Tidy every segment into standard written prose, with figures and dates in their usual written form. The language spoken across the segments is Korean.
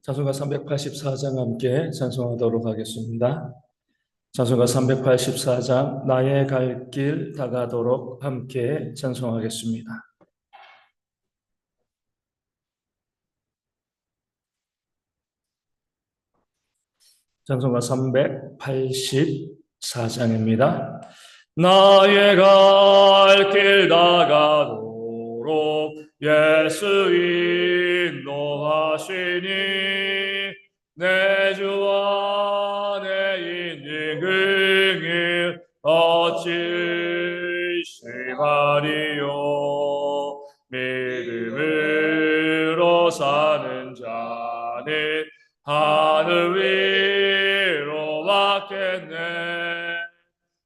찬송가 384장 함께 찬송하도록 하겠습니다. 찬송가 384장 나의 갈 길 다가도록 함께 찬송하겠습니다. 찬송가 384장입니다. 나의 갈 길 다가도록 예수 인도하시니 내 주와 내 인생을 어찌 의심하리요. 믿음으로 사는 자는 하늘 위로 받겠네.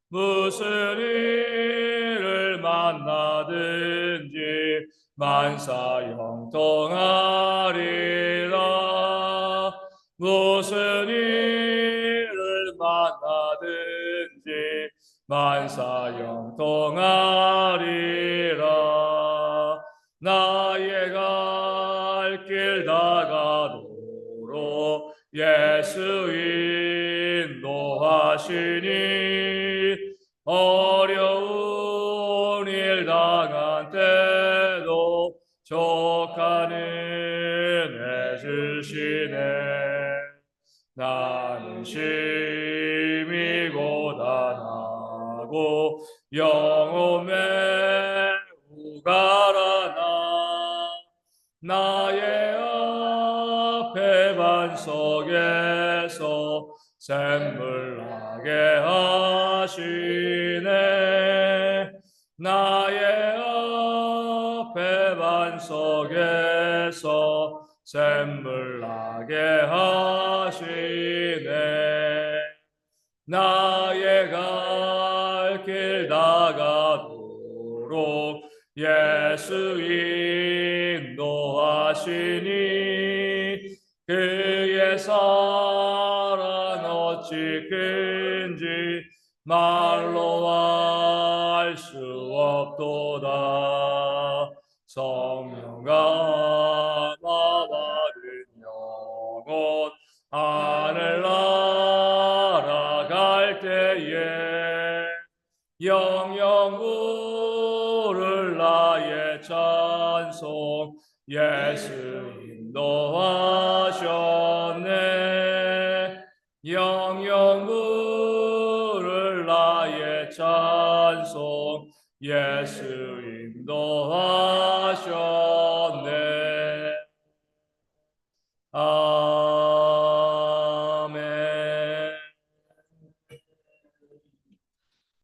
무슨 일을 만나든지 만사 형통하리라. 무슨 일을 만나든지 만사 형통하리라. 나의 갈 길 다가도록 예수 인도하시니 어려운 일 당한 때도 족한 은혜 주시네. 나는 심히 고단하고 영혼 매우 가라나 나의 앞에 반석에서 샘물 나게 하시네. 나의 앞에 반석에서 샘물 나게 하시네. 나의 갈 길 다가도록 예수 인도하시니 그의 사랑 어찌 큰지 말로 알 수 없도다. 성령과 받은 영혼 하늘 날아갈 때에 영영 부를 나의 찬송 예수 인도하셨네. 영영 부를 나의 찬송 예수 인도하셨네. 아멘.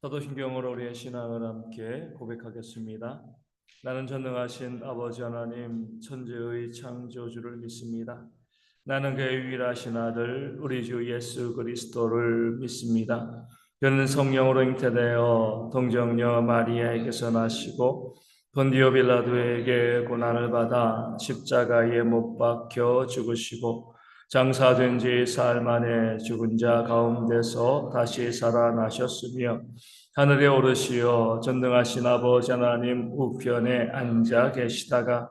사도신경으로 우리의 신앙을 함께 고백하겠습니다. 나는 전능하신 아버지 하나님 천지의 창조주를 믿습니다. 나는 그의 유일하신 아들 우리 주 예수 그리스도를 믿습니다. 그는 성령으로 잉태되어 동정녀 마리아에게서 나시고 본디오 빌라도에게 고난을 받아 십자가에 못 박혀 죽으시고 장사된 지 사흘 만에 죽은 자 가운데서 다시 살아나셨으며 하늘에 오르시어 전능하신 아버지 하나님 우편에 앉아 계시다가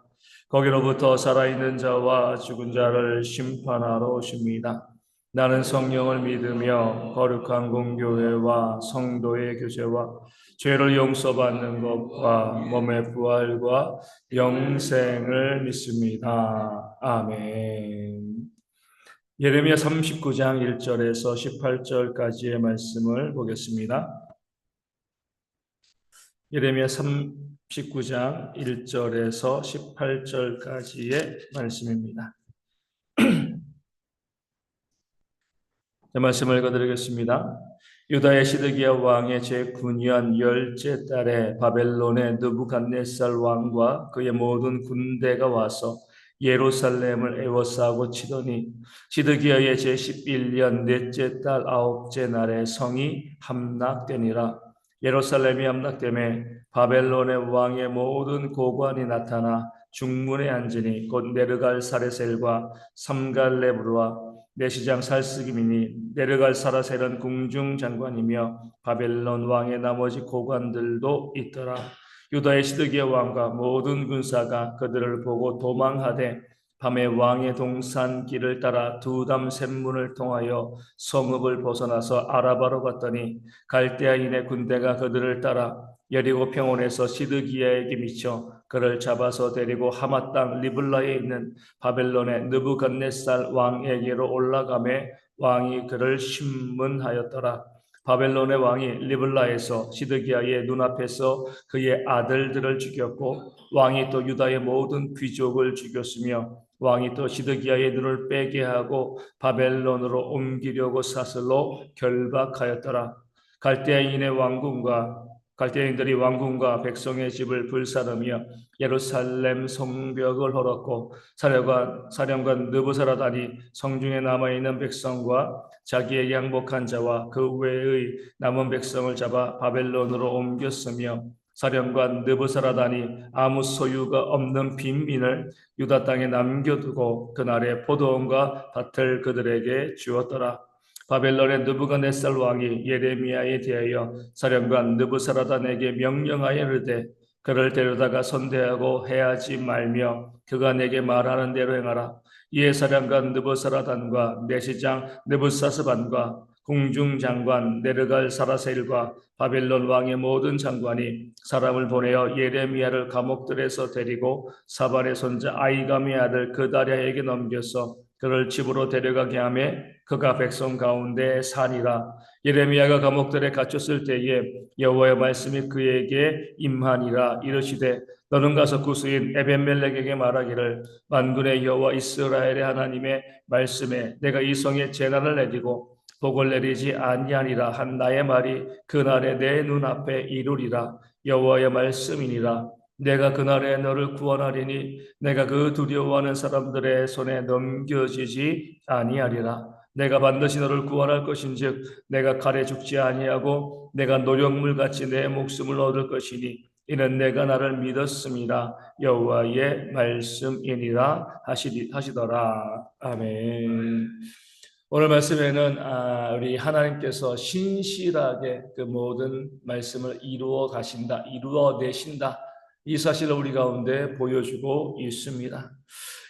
거기로부터 살아있는 자와 죽은 자를 심판하러 오십니다. 나는 성령을 믿으며 거룩한 공교회와 성도의 교제와 죄를 용서받는 것과 몸의 부활과 영생을 믿습니다. 아멘. 예레미야 39장 1절에서 18절까지의 말씀을 보겠습니다. 예레미야 39장 1절에서 18절까지의 말씀입니다. 제 말씀을 읽어드리겠습니다. 유다의 시드기야 왕의 제9년 열째 달에 바벨론의 느부갓네살 왕과 그의 모든 군대가 와서 예루살렘을 에워싸고 치더니 시드기야의 제11년 넷째 달 아홉째 날에 성이 함락되니라. 예루살렘이 함락되매 바벨론의 왕의 모든 고관이 나타나 중문에 앉으니 곧 네르갈사레셀과 삼갈레브르와 내시장 살스기민이 네르갈사라셀은 궁중장관이며 바벨론 왕의 나머지 고관들도 있더라. 유다의 시드기야 왕과 모든 군사가 그들을 보고 도망하되 밤에 왕의 동산 길을 따라 두담 샘문을 통하여 성읍을 벗어나서 아라바로 갔더니 갈대아인의 군대가 그들을 따라 여리고 평원에서 시드기야에게 미쳐 그를 잡아서 데리고 하마 땅 리블라에 있는 바벨론의 느부갓네살 왕에게로 올라가매 왕이 그를 심문하였더라. 바벨론의 왕이 리블라에서 시드기야의 눈앞에서 그의 아들들을 죽였고 왕이 또 유다의 모든 귀족을 죽였으며 왕이 또 시드기야의 눈을 빼게 하고 바벨론으로 옮기려고 사슬로 결박하였더라. 갈대아인의 왕궁과 갈대아인들이 왕궁과 백성의 집을 불사르며 예루살렘 성벽을 헐었고 사령관 느부사라단이 성중에 남아있는 백성과 자기에게 항복한 자와 그 외의 남은 백성을 잡아 바벨론으로 옮겼으며 사령관 느부사라단이 아무 소유가 없는 빈민을 유다 땅에 남겨두고 그날에 포도원과 밭을 그들에게 주었더라. 바벨론의 느부갓네살 왕이 예레미야에 대하여 사령관 느부사라단에게 명령하여 이르되 그를 데려다가 선대하고 해하지 말며 그가 내게 말하는 대로 행하라. 이에 사령관 느부사라단과 내시장 느부사스반과 궁중장관 네르갈 사라셀과 바벨론 왕의 모든 장관이 사람을 보내어 예레미야를 감옥들에서 데리고 사반의 손자 아이감의 아들 그다랴에게 넘겨서 그를 집으로 데려가게 하며 그가 백성 가운데 사니라. 예레미야가 감옥들에 갇혔을 때에 여호와의 말씀이 그에게 임하니라. 이르시되 너는 가서 구스인 에벤멜렉에게 말하기를 만군의 여호와 이스라엘의 하나님의 말씀에 내가 이 성에 재난을 내리고 복을 내리지 아니하니라 한 나의 말이 그날에 내 눈앞에 이루리라. 여호와의 말씀이니라. 내가 그날에 너를 구원하리니 내가 그 두려워하는 사람들의 손에 넘겨지지 아니하리라. 내가 반드시 너를 구원할 것인즉 내가 칼에 죽지 아니하고 내가 노력물같이 내 목숨을 얻을 것이니 이는 내가 나를 믿었습니다. 여호와의 말씀이니라 하시더라. 아멘. 오늘 말씀에는 우리 하나님께서 신실하게 그 모든 말씀을 이루어 가신다, 이루어 내신다, 이 사실을 우리 가운데 보여주고 있습니다.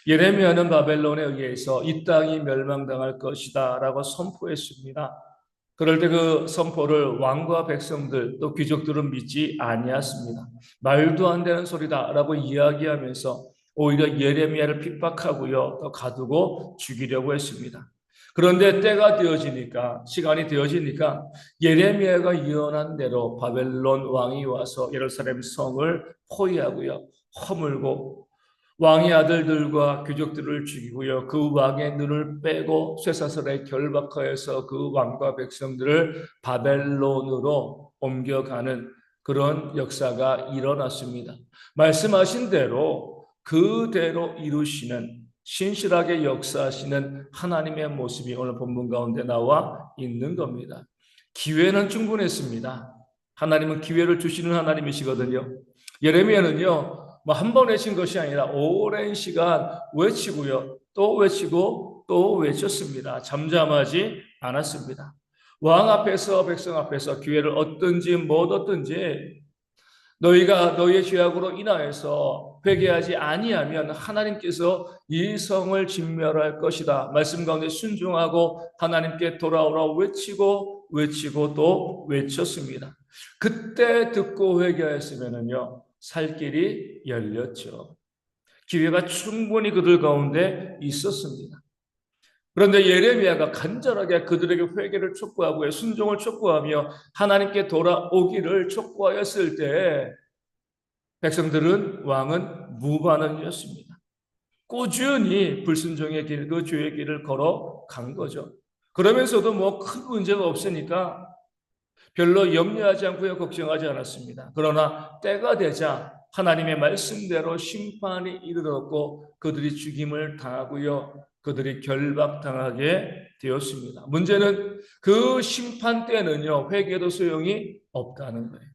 예레미야는 바벨론에 의해서 이 땅이 멸망당할 것이다 라고 선포했습니다. 그럴 때 그 선포를 왕과 백성들 또 귀족들은 믿지 아니했습니다. 말도 안 되는 소리다 라고 이야기하면서 오히려 예레미야를 핍박하고요, 또 가두고 죽이려고 했습니다. 그런데 때가 되어지니까, 시간이 되어지니까 예레미야가 예언한 대로 바벨론 왕이 와서 예루살렘 성을 포위하고요, 허물고 왕의 아들들과 귀족들을 죽이고요, 그 왕의 눈을 빼고 쇠사슬에 결박하여서 그 왕과 백성들을 바벨론으로 옮겨가는 그런 역사가 일어났습니다. 말씀하신 대로 그대로 이루시는, 신실하게 역사하시는 하나님의 모습이 오늘 본문 가운데 나와 있는 겁니다. 기회는 충분했습니다. 하나님은 기회를 주시는 하나님이시거든요. 예레미야는요, 한 번 외친 것이 아니라 오랜 시간 외치고요, 또 외치고 또 외쳤습니다. 잠잠하지 않았습니다. 왕 앞에서 백성 앞에서 기회를 얻든지 못 얻든지 너희가 너희의 죄악으로 인하여서 회개하지 아니하면 하나님께서 이 성을 진멸할 것이다. 말씀 가운데 순종하고 하나님께 돌아오라 외치고 또 외쳤습니다. 그때 듣고 회개하였으면요, 살 길이 열렸죠. 기회가 충분히 그들 가운데 있었습니다. 그런데 예레미야가 간절하게 그들에게 회개를 촉구하고 순종을 촉구하며 하나님께 돌아오기를 촉구하였을 때 백성들은, 왕은 무반응이었습니다. 꾸준히 불순종의 길, 그 죄의 길을 걸어간 거죠. 그러면서도 뭐 큰 문제가 없으니까 별로 염려하지 않고요, 걱정하지 않았습니다. 그러나 때가 되자 하나님의 말씀대로 심판이 이르렀고 그들이 죽임을 당하고요, 그들이 결박당하게 되었습니다. 문제는 그 심판 때는요, 회개도 소용이 없다는 거예요.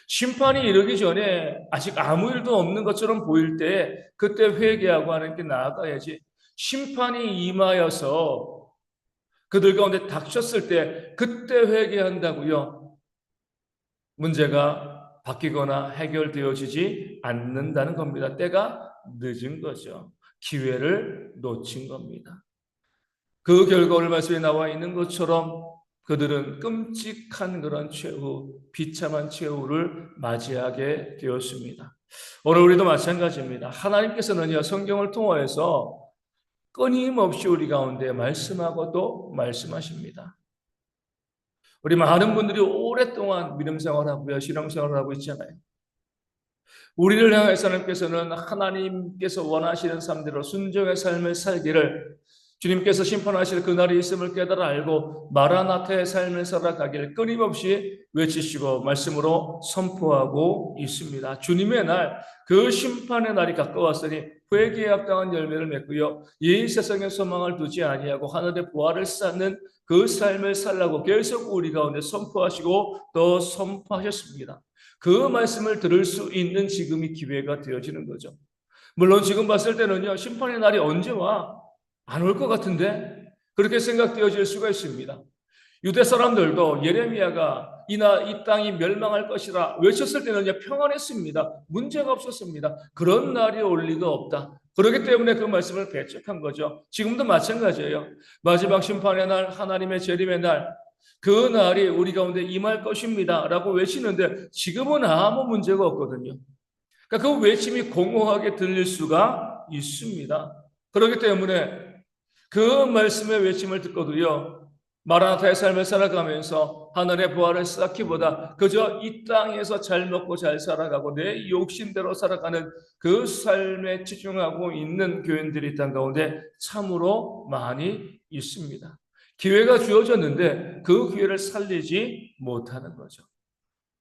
심판이 이르기 전에 아직 아무 일도 없는 것처럼 보일 때 그때 회개하고 하나님께 나아가야지, 심판이 임하여서 그들 가운데 닥쳤을 때 그때 회개한다고요, 문제가 바뀌거나 해결되어지지 않는다는 겁니다. 때가 늦은 거죠. 기회를 놓친 겁니다. 그 결과 오늘 말씀에 나와 있는 것처럼 그들은 끔찍한 그런 최후, 비참한 최후를 맞이하게 되었습니다. 오늘 우리도 마찬가지입니다. 하나님께서는요, 성경을 통하여서 끊임없이 우리 가운데 말씀하고 또 말씀하십니다. 우리 많은 분들이 오랫동안 믿음 생활하고요, 신앙 생활을 하고 있잖아요. 우리를 향해서 하나님께서는 하나님께서 원하시는 삶대로 순종의 삶을 살기를, 주님께서 심판하실 그날이 있음을 깨달아 알고 마라나타의 삶을 살아가기를 끊임없이 외치시고 말씀으로 선포하고 있습니다. 주님의 날, 그 심판의 날이 가까웠으니 회개에 합당한 열매를 맺고요, 이 세상에 소망을 두지 아니하고 하늘의 보화를 쌓는 그 삶을 살라고 계속 우리 가운데 선포하시고 또 선포하셨습니다. 그 말씀을 들을 수 있는 지금이 기회가 되어지는 거죠. 물론 지금 봤을 때는요, 심판의 날이 언제 와? 안 올 것 같은데? 그렇게 생각되어질 수가 있습니다. 유대 사람들도 예레미야가 이 땅이 멸망할 것이라 외쳤을 때는요, 평안했습니다. 문제가 없었습니다. 그런 날이 올 리가 없다. 그렇기 때문에 그 말씀을 배척한 거죠. 지금도 마찬가지예요. 마지막 심판의 날, 하나님의 재림의 날, 그 날이 우리 가운데 임할 것입니다 라고 외치는데 지금은 아무 문제가 없거든요. 그러니까 그 외침이 공허하게 들릴 수가 있습니다. 그렇기 때문에 그 말씀의 외침을 듣고도요, 마라나타의 삶을 살아가면서 하늘의 보화를 쌓기보다 그저 이 땅에서 잘 먹고 잘 살아가고 내 욕심대로 살아가는 그 삶에 집중하고 있는 교인들이 땅 가운데 참으로 많이 있습니다. 기회가 주어졌는데 그 기회를 살리지 못하는 거죠.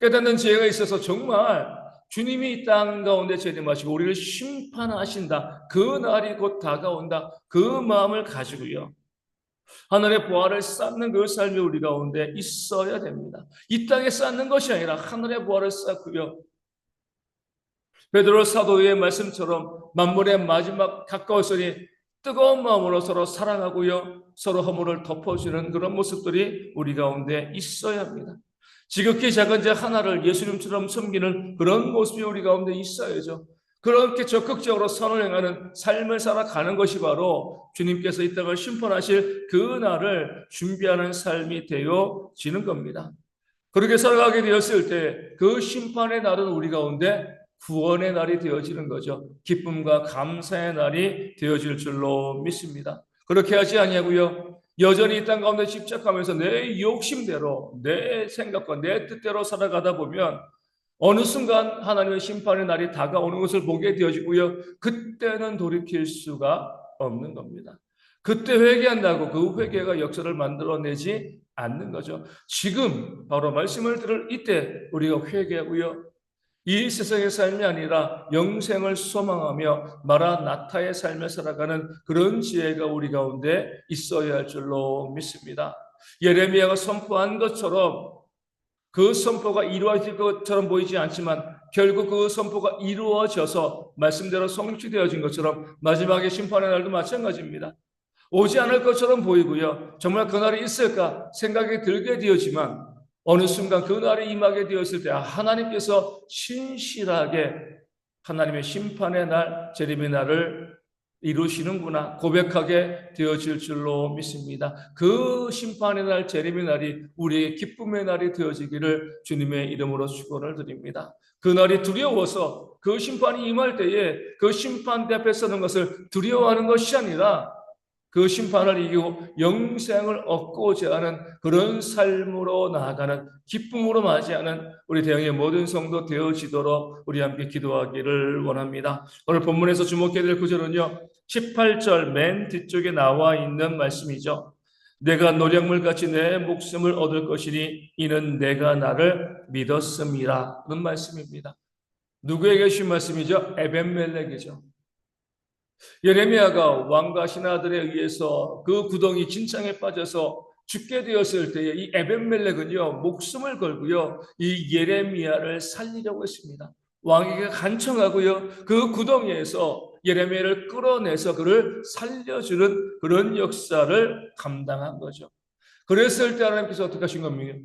깨닫는 지혜가 있어서 정말 주님이 이 땅 가운데 재림하시고 우리를 심판하신다, 그 날이 곧 다가온다, 그 마음을 가지고요, 하늘의 보화를 쌓는 그 삶이 우리 가운데 있어야 됩니다. 이 땅에 쌓는 것이 아니라 하늘의 보화를 쌓고요, 베드로 사도의 말씀처럼 만물의 마지막 가까웠으니 뜨거운 마음으로 서로 사랑하고요, 서로 허물을 덮어주는 그런 모습들이 우리 가운데 있어야 합니다. 지극히 작은 자 하나를 예수님처럼 섬기는 그런 모습이 우리 가운데 있어야죠. 그렇게 적극적으로 선을 행하는 삶을 살아가는 것이 바로 주님께서 이 땅을 심판하실 그 날을 준비하는 삶이 되어지는 겁니다. 그렇게 살아가게 되었을 때 그 심판의 날은 우리 가운데 구원의 날이 되어지는 거죠. 기쁨과 감사의 날이 되어질 줄로 믿습니다. 그렇게 하지 아니하고요, 여전히 이 땅 가운데 집착하면서 내 욕심대로, 내 생각과 내 뜻대로 살아가다 보면 어느 순간 하나님의 심판의 날이 다가오는 것을 보게 되어지고요, 그때는 돌이킬 수가 없는 겁니다. 그때 회개한다고 그 회개가 역사를 만들어내지 않는 거죠. 지금 바로 말씀을 들을 이때 우리가 회개하고요, 이 세상의 삶이 아니라 영생을 소망하며 마라나타의 삶을 살아가는 그런 지혜가 우리 가운데 있어야 할 줄로 믿습니다. 예레미야가 선포한 것처럼 그 선포가 이루어질 것처럼 보이지 않지만 결국 그 선포가 이루어져서 말씀대로 성취되어진 것처럼 마지막에 심판의 날도 마찬가지입니다. 오지 않을 것처럼 보이고요, 정말 그날이 있을까 생각이 들게 되었지만 어느 순간 그날이 임하게 되었을 때 하나님께서 신실하게 하나님의 심판의 날, 재림의 날을 이루시는구나 고백하게 되어질 줄로 믿습니다. 그 심판의 날, 재림의 날이 우리의 기쁨의 날이 되어지기를 주님의 이름으로 축원을 드립니다. 그 날이 두려워서 그 심판이 임할 때에 그 심판대 앞에 서는 것을 두려워하는 것이 아니라 그 심판을 이기고 영생을 얻고자 하는 그런 삶으로 나아가는, 기쁨으로 맞이하는 우리 대형의 모든 성도 되어지도록 우리 함께 기도하기를 원합니다. 오늘 본문에서 주목해야 될 구절은요, 18절 맨 뒤쪽에 나와 있는 말씀이죠. 내가 노량물같이 내 목숨을 얻을 것이니 이는 내가 나를 믿었음이라 는 말씀입니다. 누구에게 주신 말씀이죠? 에벤멜렉이죠. 예레미야가 왕과 신하들에 의해서 그 구덩이 진창에 빠져서 죽게 되었을 때에 이 에벤멜렉은요, 목숨을 걸고요, 이 예레미야를 살리려고 했습니다. 왕에게 간청하고요, 그 구덩이에서 예레미야를 끌어내서 그를 살려주는 그런 역사를 감당한 거죠. 그랬을 때 하나님께서 어떻게 하신 겁니까?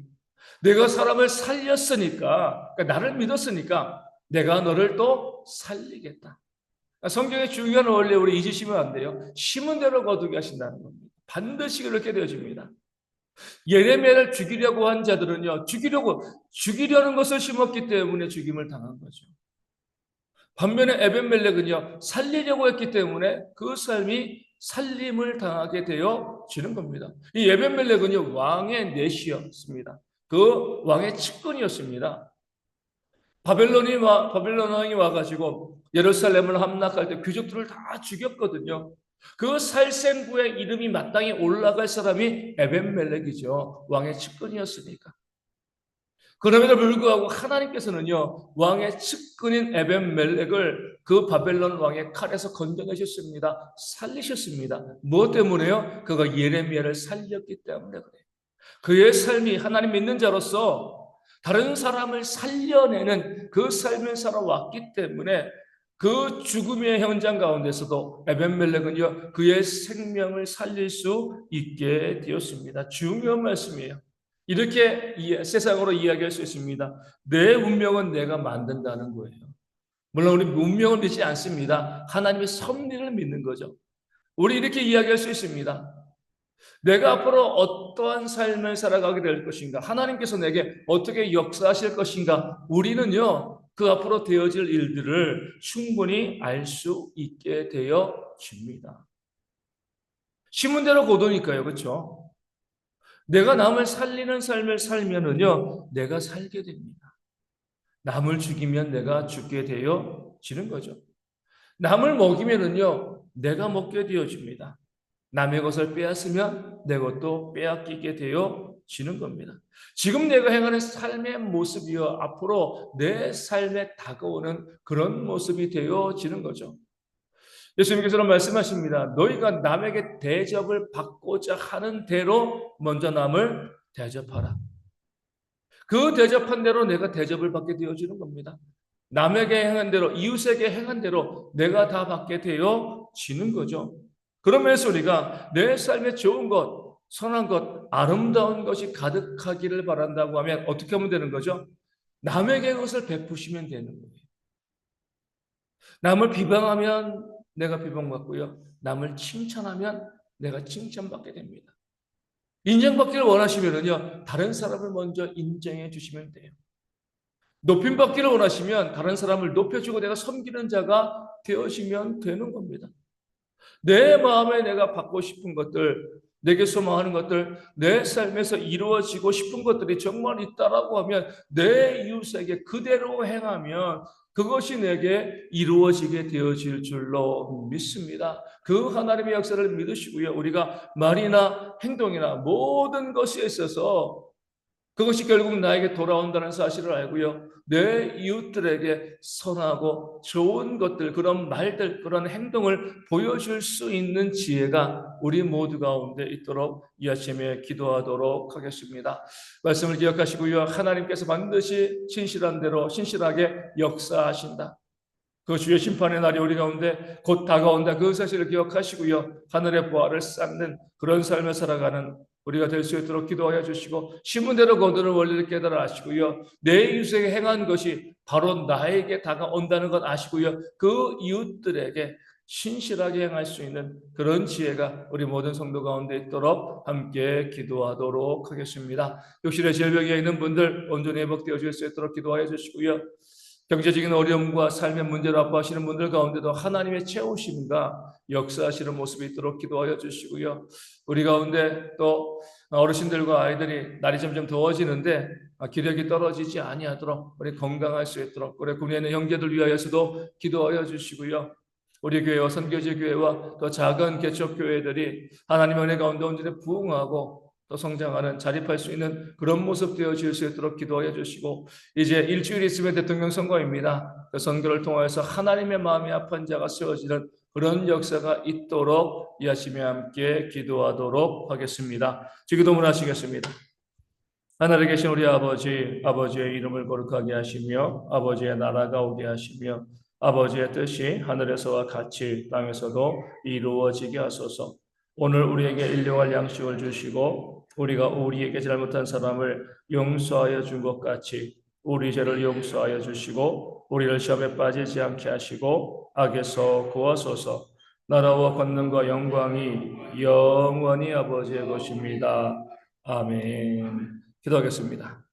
내가 사람을 살렸으니까, 그러니까 나를 믿었으니까 내가 너를 또 살리겠다. 성경의 중요한 원리 우리 잊으시면 안 돼요. 심은 대로 거두게 하신다는 겁니다. 반드시 그렇게 되어집니다. 예레미야를 죽이려고 한 자들은요, 죽이려는 것을 심었기 때문에 죽임을 당한 거죠. 반면에 에벤멜렉은요, 살리려고 했기 때문에 그 삶이 살림을 당하게 되어지는 겁니다. 이 에벤멜렉은요, 왕의 넷이었습니다. 그 왕의 측근이었습니다. 바벨론 왕이 와가지고 예루살렘을 함락할 때 귀족들을 다 죽였거든요. 그 살생부의 이름이 마땅히 올라갈 사람이 에벤멜렉이죠. 왕의 측근이었으니까. 그럼에도 불구하고 하나님께서는요, 왕의 측근인 에벤멜렉을 그 바벨론 왕의 칼에서 건져내셨습니다. 살리셨습니다. 무엇 때문에요? 그가 예레미야를 살렸기 때문에 그래요. 그의 삶이 하나님 믿는 자로서 다른 사람을 살려내는 그 삶을 살아왔기 때문에 그 죽음의 현장 가운데서도 에벤멜렉은요, 그의 생명을 살릴 수 있게 되었습니다. 중요한 말씀이에요. 이렇게 세상으로 이야기할 수 있습니다. 내 운명은 내가 만든다는 거예요. 물론 우리 운명을 믿지 않습니다. 하나님의 섭리를 믿는 거죠. 우리 이렇게 이야기할 수 있습니다. 내가 앞으로 어떠한 삶을 살아가게 될 것인가? 하나님께서 내게 어떻게 역사하실 것인가? 우리는요, 그 앞으로 되어질 일들을 충분히 알 수 있게 되어집니다. 심은 대로 거두니까요, 그렇죠? 내가 남을 살리는 삶을 살면은요, 내가 살게 됩니다. 남을 죽이면 내가 죽게 되어지는 거죠. 남을 먹이면은요, 내가 먹게 되어집니다. 남의 것을 빼앗으면 내 것도 빼앗기게 되어지는 겁니다. 지금 내가 행하는 삶의 모습이요, 앞으로 내 삶에 다가오는 그런 모습이 되어지는 거죠. 예수님께서는 말씀하십니다. 너희가 남에게 대접을 받고자 하는 대로 먼저 남을 대접하라. 그 대접한 대로 내가 대접을 받게 되어지는 겁니다. 남에게 행한 대로, 이웃에게 행한 대로 내가 다 받게 되어지는 거죠. 그러면서 우리가 내 삶에 좋은 것, 선한 것, 아름다운 것이 가득하기를 바란다고 하면 어떻게 하면 되는 거죠? 남에게 그것을 베푸시면 되는 거예요. 남을 비방하면 내가 비방받고요. 남을 칭찬하면 내가 칭찬받게 됩니다. 인정받기를 원하시면요, 다른 사람을 먼저 인정해 주시면 돼요. 높임받기를 원하시면 다른 사람을 높여주고 내가 섬기는 자가 되어지면 되는 겁니다. 내 마음에 내가 받고 싶은 것들, 내게 소망하는 것들, 내 삶에서 이루어지고 싶은 것들이 정말 있다라고 하면 내 이웃에게 그대로 행하면 그것이 내게 이루어지게 되어질 줄로 믿습니다. 그 하나님의 역사를 믿으시고요. 우리가 말이나 행동이나 모든 것에 있어서 그것이 결국 나에게 돌아온다는 사실을 알고요. 내 이웃들에게 선하고 좋은 것들, 그런 말들, 그런 행동을 보여줄 수 있는 지혜가 우리 모두 가운데 있도록 이 아침에 기도하도록 하겠습니다. 말씀을 기억하시고요. 하나님께서 반드시 신실한 대로 신실하게 역사하신다. 그 주의 심판의 날이 우리 가운데 곧 다가온다. 그 사실을 기억하시고요. 하늘의 보화를 쌓는 그런 삶을 살아가는 우리가 될 수 있도록 기도하여 주시고 심은 대로 거두는 원리를 깨달아 아시고요. 내 이웃에게 행한 것이 바로 나에게 다가온다는 것 아시고요. 그 이웃들에게 신실하게 행할 수 있는 그런 지혜가 우리 모든 성도 가운데 있도록 함께 기도하도록 하겠습니다. 욕실의 질병에 있는 분들 온전히 회복되어 줄 수 있도록 기도하여 주시고요. 경제적인 어려움과 삶의 문제로 아파하시는 분들 가운데도 하나님의 채우심과 역사하시는 모습이 있도록 기도하여 주시고요. 우리 가운데 또 어르신들과 아이들이 날이 점점 더워지는데 기력이 떨어지지 아니하도록 우리 건강할 수 있도록 우리 군에 있는 형제들 위하여서도 기도하여 주시고요. 우리 교회와 선교지 교회와 또 작은 개척 교회들이 하나님의 은혜 가운데 온전히 부흥하고 또 성장하는 자립할 수 있는 그런 모습 되어질 수 있도록 기도하여 주시고 이제 일주일 있으면 대통령 선거입니다. 그 선거를 통해서 하나님의 마음이 아픈 자가 세워지는 그런 역사가 있도록 이 아침에 함께 기도하도록 하겠습니다. 기도문 하시겠습니다. 하늘에 계신 우리 아버지, 아버지의 이름을 거룩하게 하시며 아버지의 나라가 오게 하시며 아버지의 뜻이 하늘에서와 같이 땅에서도 이루어지게 하소서. 오늘 우리에게 일용할 양식을 주시고 우리가 우리에게 잘못한 사람을 용서하여 준 것 같이 우리 죄를 용서하여 주시고 우리를 시험에 빠지지 않게 하시고 악에서 구하소서. 나라와 권능과 영광이 영원히 아버지의 것입니다. 아멘. 기도하겠습니다.